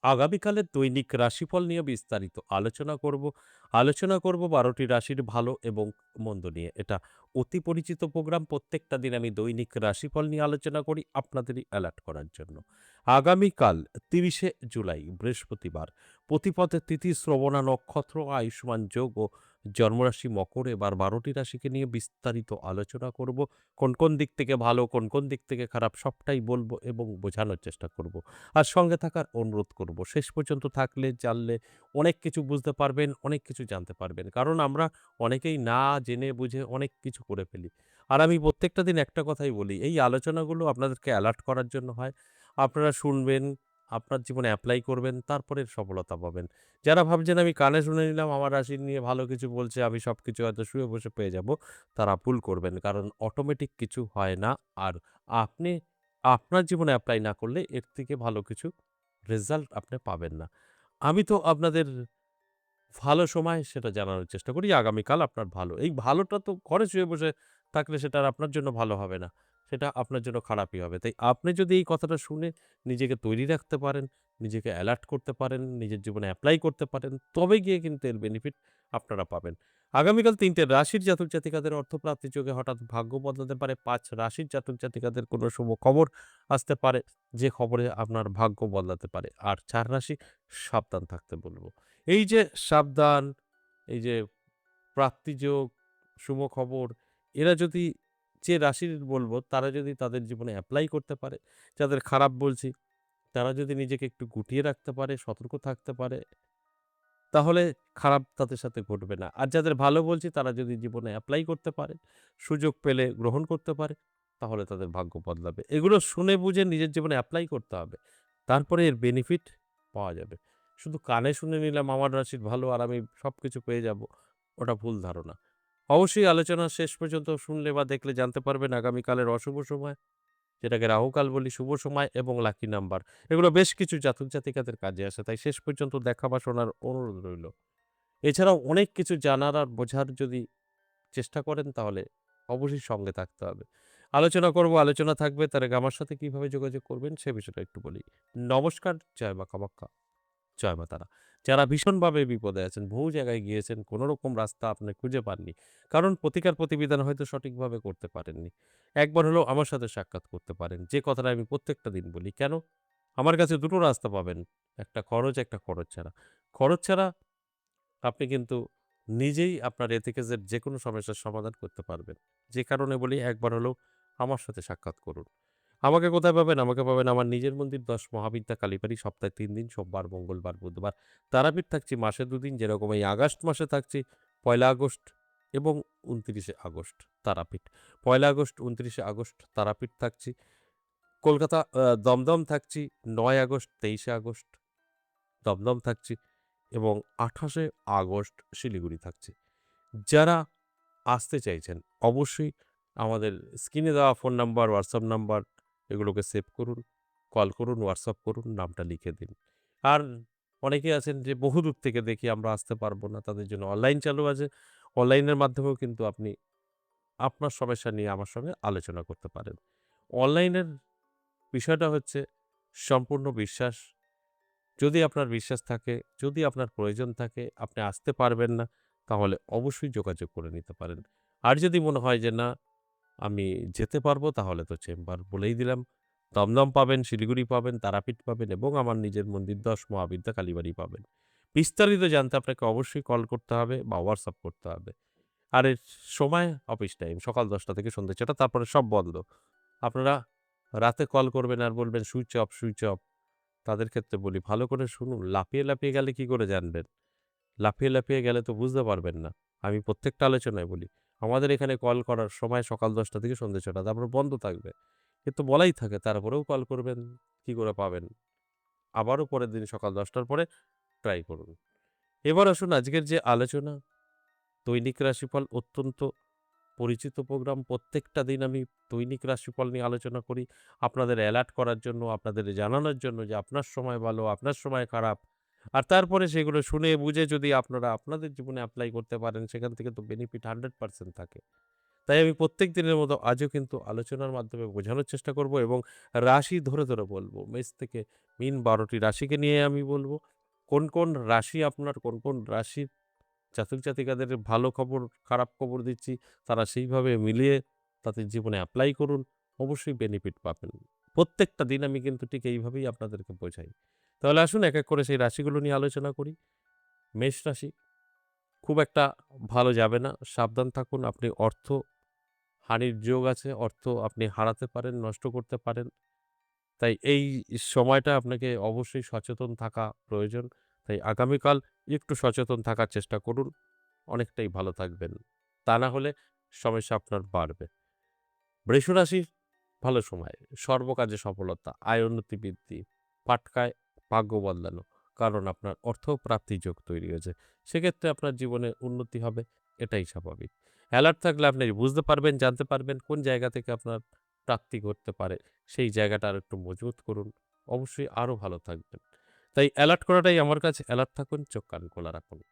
আগামীকালের দৈনিক রাশিফল নিয়ে বিস্তারিত আলোচনা করব ১২টি রাশির ভালো এবং মন্দ নিয়ে। এটা অতি পরিচিত প্রোগ্রাম। প্রত্যেকটা দিন আমি দৈনিক রাশিফল নিয়ে আলোচনা করি আপনাদেরই অ্যালার্ট করার জন্য। আগামীকাল ৩০শে জুলাই বৃহস্পতিবার। প্রতিপদের তিথি শ্রবণা নক্ষত্র, আয়ুষ্মান যোগ ও জন্মরাশি মকর। এবার ১২টি রাশিকে নিয়ে বিস্তারিত আলোচনা করব। কোন দিক থেকে ভালো, কোন দিক থেকে খারাপ সবটাই বলব এবং বোঝানোর চেষ্টা করব। আর সঙ্গে থাকার অনুরোধ করব। শেষ পর্যন্ত থাকলে জানলে অনেক কিছু বুঝতে পারবেন, অনেক কিছু জানতে পারবেন। কারণ আমরা অনেকেই না জেনে বুঝে অনেক কিছু করে ফেলি। আর আমি প্রত্যেকটা দিন একটা কথাই বলি, এই আলোচনাগুলো আপনাদেরকে অ্যালার্ট করার জন্য হয়। আপনারা শুনবেন, আপনার জীবনে এপ্লাই করবেন, তারপরে সফলতা পাবেন। যারা ভাবছেন আমি কানে শুনে নিলাম, আমার রাশি নিয়ে ভালো কিছু বলছে, আমি সবকিছু হয়তো শুয়ে বসে পেয়ে যাব, তারা ভুল করবেন। কারণ অটোমেটিক কিছু হয় না। আর আপনি আপনার জীবনে এপ্লাই না করলে এর থেকে ভালো কিছু রেজাল্ট আপনি পাবেন না। আমি তো আপনাদের ভালো সময় সেটা জানানোর চেষ্টা করি। আগামীকাল আপনার ভালো। এই ভালোটা তো ঘরে শুয়ে বসে থাকলে সেটা আর আপনার জন্য ভালো হবে না। সেটা আপনার জন্য খারাপই হবে। তাই আপনি যদি এই কথাটা শুনে নিজেকে তৈরি রাখতে পারেন, নিজেকে এলার্ট করতে পারেন, নিজের জীবনে এপ্লাই করতে পারেন, তবে গিয়ে কিন্তু এর বেনিফিট আপনারা পাবেন। আগামীকাল ৩ টে রাশির জাতক-জাতিকাদের অর্থপ্রাপ্তি যোগে হঠাৎ ভাগ্য বদলাতে পারে। ৫ রাশির জাতক-জাতিকাদের কোনো শুভ খবর আসতে পারে, যে খবরে আপনার ভাগ্য বদলাতে পারে। আর ৪ রাশি সাবধান থাকতে বলব। এই যে সাবধান, এই যে প্রাপ্তিযোগ, শুভ খবর, এরা যদি যে রাশির বলব তারা যদি তাদের জীবনে এপ্লাই করতে পারে, যাদের খারাপ বলছি তারা যদি নিজেকে একটু গুটিয়ে রাখতে পারে, সতর্ক থাকতে পারে, তাহলে খারাপ তাদের সাথে ঘটবে না। আর যাদের ভালো বলছি তারা যদি জীবনে এপ্লাই করতে পারে, সুযোগ পেলে গ্রহণ করতে পারে, তাহলে তাদের ভাগ্য বদলাবে। এগুলো শুনে বুঝে নিজের জীবনে এপ্লাই করতে হবে। তারপরে এর বেনিফিট পাওয়া যাবে। শুধু কানে শুনে নিলাম আমার রাশির ভালো আর আমি সবকিছু পেয়ে যাব, ওটা ভুল ধারণা। অবশ্যই আলোচনা শেষ পর্যন্ত শুনলে বা দেখলে জানতে পারবেন আগামীকালের অশুভ সময়, যেটাকে রাহুকাল বলি, শুভ সময় এবং লাকি নাম্বার। এগুলো বেশ কিছু জাতক-জাতিকাদের কাজে আসে। তাই শেষ পর্যন্ত দেখা বা শোনার অনুরোধ রইল। এছাড়াও অনেক কিছু জানার আর বোঝার যদি চেষ্টা করেন তাহলে অবশ্যই সঙ্গে থাকতে হবে। আলোচনা করব, আলোচনা থাকবে। তার আগে আমার সাথে কিভাবে যোগাযোগ করবেন সে বিষয়টা একটু বলি। নমস্কার, জয় মা কামাখ্যা, জয় মা তারা। যারা ভীষণভাবে বিপদে আছেন, বহু জায়গায় গিয়েছেন, কোন রকম রাস্তা আপনি খুঁজে পাননি। কারণ প্রতিকার প্রতিবিধান হয়তো সঠিকভাবে করতে পারেননি। একবার হলেও আমার সাথে সাক্ষাৎ করতে পারেন। যে কথাটা আমি প্রত্যেকটা দিন বলি। কেন? আমার কাছে ২ টো রাস্তা পাবেন। একটা খরচ, একটা খরচ ছাড়া। খরচ ছাড়া আপনি কিন্তু নিজেই আপনার এ থেকে জেড যেকোনো সমস্যার সমাধান করতে পারবেন। যে কারণে বলি একবার হলেও আমার সাথে সাক্ষাৎ করুন। আমাকে কোথায় পাবেন? আমাকে পাবেন আমার নিজের মন্দির ১০ মহাবিদ্যা কালীবাড়ি, সপ্তাহে ৩ দিন সোমবার, মঙ্গলবার, বুধবার। তারাপীঠ থাকছি মাসে ২ দিন, যেরকম এই আগস্ট মাসে থাকছি ১লা আগস্ট এবং ২৯শে আগস্ট তারাপীঠ। ১লা আগস্ট, ২৯শে আগস্ট তারাপীঠ থাকছি। কলকাতা দমদম থাকছি ৯ আগস্ট, ২৩শে আগস্ট দমদম থাকছি এবং ২৮শে আগস্ট শিলিগুড়ি থাকছি। যারা আসতে চাইছেন অবশ্যই আমাদের স্ক্রিনে দেওয়া ফোন নাম্বার, হোয়াটসঅ্যাপ নাম্বার এগুলোকে সেভ করুন, কল করুন, হোয়াটসঅ্যাপ করুন, নামটা লিখে দিন। আর অনেকে আছেন যে বহুদূর থেকে দেখি আমরা আসতে পারবো না, তাদের জন্য অনলাইন চালু আছে। অনলাইনের মাধ্যমেও কিন্তু আপনি আপনার সমস্যা নিয়ে আমার সঙ্গে আলোচনা করতে পারেন। অনলাইনের বিষয়টা হচ্ছে সম্পূর্ণ বিশ্বাস। যদি আপনার বিশ্বাস থাকে, যদি আপনার প্রয়োজন থাকে, আপনি আসতে পারবেন না, তাহলে অবশ্যই যোগাযোগ করে নিতে পারেন। আর যদি মনে হয় যে না, আমি যেতে পারবো, তাহলে তো চেম্বার বলেই দিলাম। দমদম পাবেন, শিলিগুড়ি পাবেন, তারাপীঠ পাবেন এবং আমার নিজের মন্দির ১০ মহাবিদ্যা কালীবাড়ি পাবেন। বিস্তারিত জানতে আপনাকে অবশ্যই কল করতে হবে বা হোয়াটসঅ্যাপ করতে হবে। আর এর সময় অফিস টাইম সকাল ১০টা থেকে সন্ধ্যে ৬টা, তারপরে সব বন্ধ। আপনারা রাতে কল করবেন আর বলবেন সুইচ অফ, সুইচ অফ। তাদের ক্ষেত্রে বলি ভালো করে শুনুন, লাফিয়ে গেলে কি করে জানবেন? লাফিয়ে গেলে তো বুঝতে পারবেন না। আমি প্রত্যেকটা আলোচনায় বলি, আমাদের এখানে কল করার সময় সকাল ১০টা থেকে সন্ধ্যে ৬টা, তারপর বন্ধ থাকবে। কিন্তু বলাই থাকে তারপরেও কল করবেন, কি করে পাবেন? আবারও পরের দিন সকাল ১০টার পরে ট্রাই করুন। এবার আসুন আজকের যে আলোচনা, দৈনিক রাশিফল অত্যন্ত পরিচিত প্রোগ্রাম। প্রত্যেকটা দিন আমি দৈনিক রাশিফল নিয়ে আলোচনা করি। আপনাদের অ্যালার্ট করার জন্য, আপনাদের জানানোর জন্য যে আপনার সময় ভালো, আপনার সময় খারাপ। আর তারপরে সেগুলো শুনে বুঝে যদি আপনারা আপনাদের জীবনে এপ্লাই করতে পারেন, সেখান থেকে তো বেনিফিট 100% থাকে। তাই আমি প্রত্যেক দিনের মতো আজও কিন্তু আলোচনার মাধ্যমে বোঝানোর চেষ্টা করব এবং রাশি ধরে বলব। মেষ থেকে মিন ১২টি রাশিকে নিয়ে আমি বলব। কোন, কোন রাশি আপনার কোন, কোন রাশির জাতক-জাতিকাদের ভালো খবর, খারাপ খবর দিচ্ছি, তারা সেইভাবে মিলিয়ে তাদের জীবনে এপ্লাই করুন। অবশ্যই বেনিফিট পাবেন। প্রত্যেকটা দিন আমি কিন্তু ঠিক এইভাবেই আপনাদেরকে বোঝাই। তাহলে আসুন এক, এক করে সেই রাশিগুলো নিয়ে আলোচনা করি। মেষ রাশি খুব একটা ভালো যাবে না। সাবধান থাকুন। আপনি অর্থ হানির যোগ আছে। অর্থ আপনি হারাতে পারেন, নষ্ট করতে পারেন। তাই এই সময়টা আপনাকে অবশ্যই সচেতন থাকা প্রয়োজন। তাই আগামীকাল একটু সচেতন থাকার চেষ্টা করুন। অনেকটাই ভালো থাকবেন। তা না হলে সমস্যা আপনার বাড়বে। বৃষরাশির ভালো সময়। সর্বকাজে সফলতা, আয় উন্নতি বৃদ্ধি, পাটকায় ভাগ্য বদলানো। কারণ আপনার অর্থ প্রাপ্তির যোগ তৈরি হয়েছে। সেক্ষেত্রে আপনার জীবনে উন্নতি হবে, এটাই স্বাভাবিক। অ্যালার্ট থাকলে আপনি বুঝতে পারবেন, জানতে পারবেন কোন জায়গা থেকে আপনার প্রাপ্তি ঘটতে পারে। সেই জায়গাটা আরেকটু মজবুত করুন। অবশ্যই আরো ভালো থাকবেন। তাই অ্যালার্ট করাটাই আমার কাছে। অ্যালার্ট থাকুন, চোখ কান খোলা রাখুন।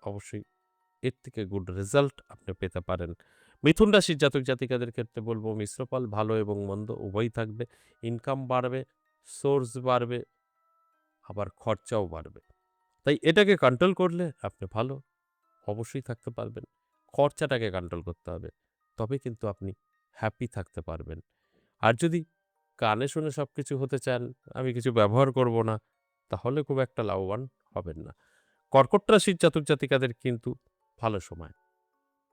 অবশ্যই এর থেকে গুড রেজাল্ট আপনি পেতে পারেন। মিথুন রাশির জাতক-জাতিকাদের ক্ষেত্রে বলব মিশ্র ফল ভালো এবং মন্দ উভয়ই থাকবে। ইনকাম বাড়বে, সোর্স বাড়বে, আবার খরচাও বাড়বে। তাই এটাকে কন্ট্রোল করলে আপনি ভালো অবশ্যই থাকতে পারবেন। খরচাটাকে কন্ট্রোল করতে হবে। তবে কিন্তু আপনি হ্যাপি থাকতে পারবেন। আর যদি কানে শুনে সবকিছু হতে চান, আমি কিছু ব্যবহার করব না, তাহলে খুব একটা লাভবান হবেন না। কর্কট রাশির জাতক-জাতিকাদের কিন্তু ভালো সময়।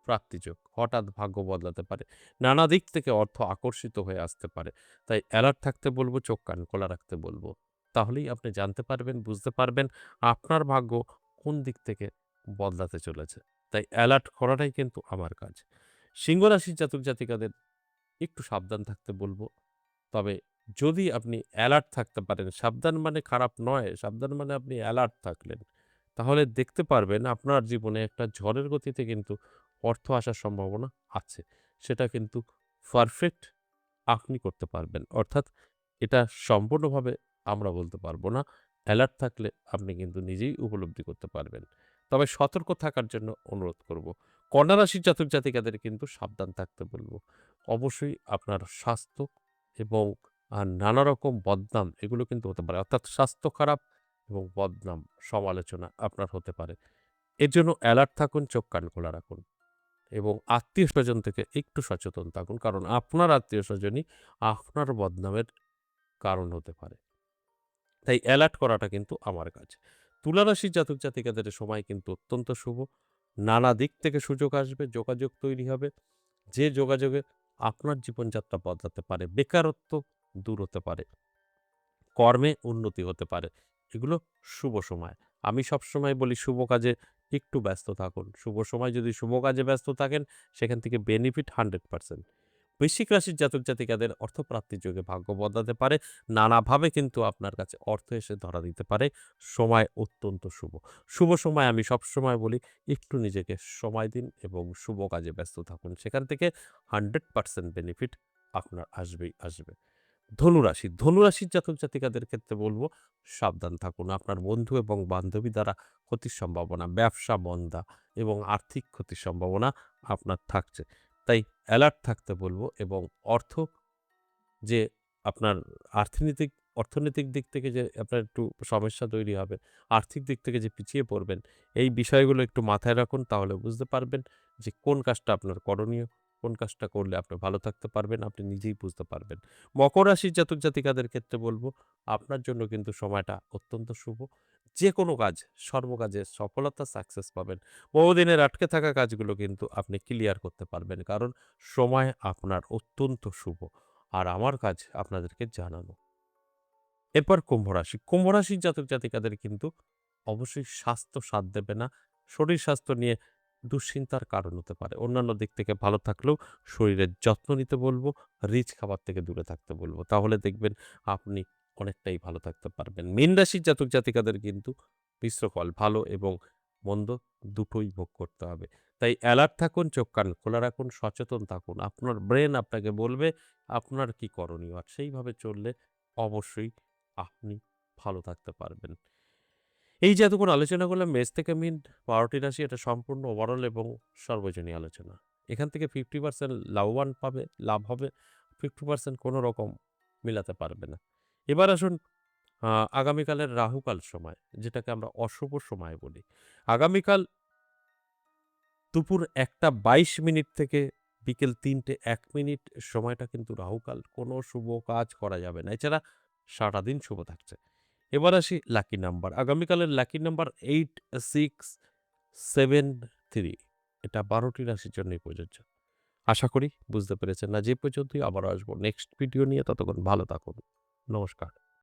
প্রাপ্তিযোগ হঠাৎ ভাগ্য বদলাতে পারে। নানা দিক থেকে অর্থ আকর্ষিত হয়ে আসতে পারে। তাই অ্যালার্ট থাকতে বলবো, চোখ কান খোলা রাখতে বলবো। তাহলেই আপনি জানতে পারবেন, বুঝতে পারবেন আপনার ভাগ্য কোন দিক থেকে বদলাতে চলেছে। তাই অ্যালার্ট করাটাই কিন্তু আমার কাজ। সিংহ রাশির জাতক জাতিকাদের একটু সাবধান থাকতে বলবো। তবে যদি আপনি অ্যালার্ট থাকতে পারেন, সাবধান মানে খারাপ নয়, সাবধান মানে আপনি অ্যালার্ট থাকলেন। তাহলে দেখতে পারবেন আপনার জীবনে একটা ঝড়ের গতিতে কিন্তু অর্থ আসার সম্ভাবনা আছে। সেটা কিন্তু পারফেক্ট আপনি করতে পারবেন। অর্থাৎ এটা সম্পূর্ণভাবে আমরা বলতে পারবো না। অ্যালার্ট থাকলে আপনি কিন্তু নিজেই উপলব্ধি করতে পারবেন। তবে সতর্ক থাকার জন্য অনুরোধ করব। কন্যা রাশির জাতক জাতিকাদের কিন্তু সাবধান থাকতে বলব। অবশ্যই আপনার স্বাস্থ্য এবং নানা রকম বদনাম এগুলো কিন্তু হতে পারে। অর্থাৎ স্বাস্থ্য খারাপ এবং বদনাম সমালোচনা আপনার হতে পারে। এর জন্য অ্যালার্ট থাকুন, চোখ কান খোলা রাখুন এবং আত্মীয়স্বজন থেকে একটু সচেতন থাকুন। কারণ আপনার আত্মীয়স্বজনই আপনার বদনামের কারণ হতে পারে। তাই অ্যালার্ট করাটা কিন্তু আমার কাজ। তুলা রাশির জাতক জাতিকাদের সময় কিন্তু অত্যন্ত শুভ। নানা দিক থেকে সুযোগ আসবে, যোগাযোগ তৈরি হবে। যে যোগাযোগে আপনার জীবনযাত্রা বদলাতে পারে। বেকারত্ব দূর হতে পারে। কর্মে উন্নতি হতে পারে। এগুলো শুভ সময়। আমি সবসময় বলি শুভ কাজে একটু ব্যস্ত থাকুন। শুভ সময় যদি শুভ কাজে ব্যস্ত থাকেন সেখান থেকে বেনিফিট 100%। বৃশ্চিক রাশির জাতক-জাতিকাদের অর্থপ্রাপ্তির যোগে ভাগ্য বদলাতে পারে। নানাভাবে কিন্তু আপনার কাছে অর্থ এসে ধরা দিতে পারে। সময় অত্যন্ত শুভ। শুভ সময় আমি সবসময় বলি একটু নিজেকে সময় দিন এবং শুভ কাজে ব্যস্ত থাকুন। সেখান থেকে 100% বেনিফিট আপনার আসবেই আসবে। ধনুরাশি, ধনুরাশির জাতক-জাতিকাদের ক্ষেত্রে বলব সাবধান থাকুন। আপনার বন্ধু এবং বান্ধবী দ্বারা ক্ষতির সম্ভাবনা, ব্যবসা মন্দা এবং আর্থিক ক্ষতির সম্ভাবনা আপনার থাকছে। তাই অ্যালার্ট থাকতে বলব এবং অর্থ যে আপনার আর্থিনীতিক অর্থনৈতিক দিক থেকে যে আপনার একটু সমস্যা তৈরি হবে, আর্থিক দিক থেকে যে পিছিয়ে পড়বেন, এই বিষয়গুলো একটু মাথায় রাখুন তাহলে বুঝতে পারবেন যে কোন কাজটা আপনার করণীয়, কোন কাজটা করলে আপনি ভালো থাকতে পারবেন, আপনি নিজেই বুঝতে পারবেন। মকর রাশির জাতক-জাতিকাদের ক্ষেত্রে বলব, আপনার জন্য কিন্তু সময়টা অত্যন্ত শুভ। যেকোনো কাজ, সর্বকাজে সফলতা সাকসেস পাবেন। বহুদিনের আটকে থাকা কাজগুলো কিন্তু আপনি ক্লিয়ার করতে পারবেন। কারণ সময় আপনার অত্যন্ত শুভ। আর আমার কাজ আপনাদেরকে জানানো। এরপর কুম্ভ রাশি। কুম্ভ রাশির জাতক-জাতিকাদের কিন্তু অবশ্যই স্বাস্থ্য সাথ দেবে না। শরীর স্বাস্থ্য নিয়ে দুশ্চিন্তার কারণ হতে পারে। অন্যান্য দিক থেকে ভালো থাকলেও শরীরের যত্ন নিতে বলব, রিচ খাবার থেকে দূরে থাকতে বলব। তাহলে দেখবেন আপনি অনেকটাই ভালো থাকতে পারবেন। মীন রাশির জাতক-জাতিকাদের কিন্তু মিশ্র ফল ভালো এবং মন্দ দুটোই ভোগ করতে হবে। তাই অ্যালার্ট থাকুন, চোখ কান খোলা রাখুন, সচেতন থাকুন। আপনার ব্রেন আপনাকে বলবে আপনার কি করণীয়। আর সেইভাবে চললে অবশ্যই আপনি ভালো থাকতে পারবেন। এই যে এতক্ষণ আলোচনা করলাম মেষ থেকে মিন ১২টি রাশি এটা সম্পূর্ণ ওভারঅল এবং সর্বজনীন আলোচনা। এখান থেকে 50% লাভবান পাবে, লাভ হবে। 50% কোনো রকম মিলাতে পারবে না। এবার আসুন আ আগামীকালের রাহুকাল সময়, যেটাকে আমরা অশুভ সময় বলি। আগামীকাল দুপুর ১:২২ থেকে বিকেল ৩:০১ সময়টা কিন্তু রাহুকাল। কোনো শুভ কাজ করা যাবে না। এছাড়া সারাদিন শুভ থাকছে। এবার আসি লাকি নাম্বার। আগামীকালের লাকি নাম্বার ৮, 6, 7, 3। এটা ১২ টি রাশির জন্যই প্রযোজ্য। আশা করি বুঝতে পেরেছেন। আজ এই পর্যন্তই। আবারও আসবো নেক্সট ভিডিও নিয়ে। ততক্ষণ ভালো থাকুন। নমস্কার।